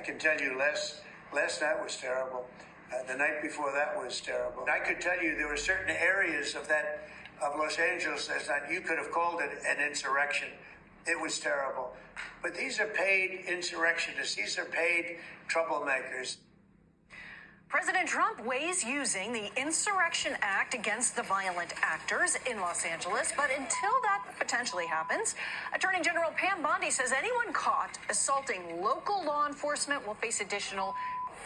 can tell you last night was terrible. The night before that was terrible. I could tell you there were certain areas of Los Angeles last night, you could have called it an insurrection. It was terrible. But these are paid insurrectionists. These are paid troublemakers. President Trump weighs using the Insurrection Act against the violent actors in Los Angeles. But until that potentially happens, Attorney General Pam Bondi says anyone caught assaulting local law enforcement will face additional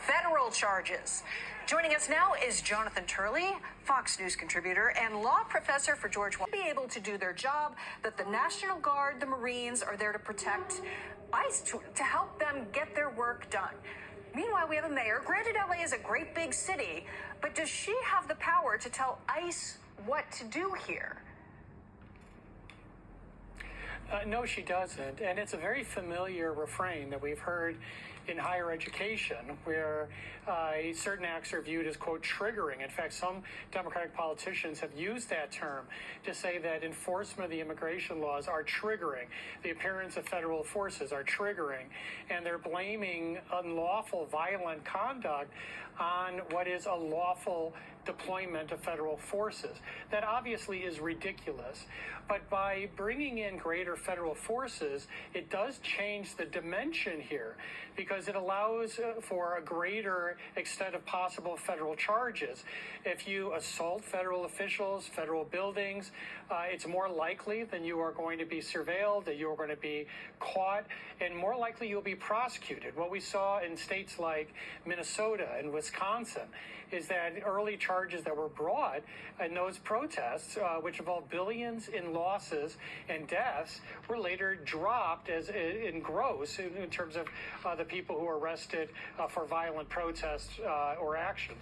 federal charges. Joining us now is Jonathan Turley, Fox News contributor and law professor for George Washington. Be able to do their job, that the National Guard, the Marines are there to protect ICE, to help them get their work done. Meanwhile, we have a mayor. Granted, LA is a great big city, but does she have the power to tell ICE what to do here? No, she doesn't. And it's a very familiar refrain that we've heard in higher education, where certain acts are viewed as, quote, triggering. In fact, some Democratic politicians have used that term to say that enforcement of the immigration laws are triggering. The appearance of federal forces are triggering. And they're blaming unlawful, violent conduct on what is a lawful deployment of federal forces. That obviously is ridiculous. But by bringing in greater federal forces, it does change the dimension here, because it allows for a greater extent of possible federal charges. If you assault federal officials, federal buildings, it's more likely that you are going to be surveilled, that you're going to be caught, and more likely you'll be prosecuted. What we saw in states like Minnesota and Wisconsin is that early charges that were brought in those protests, which involved billions in losses and deaths, were later dropped as in gross in terms of the people who were arrested for violent protests or actions.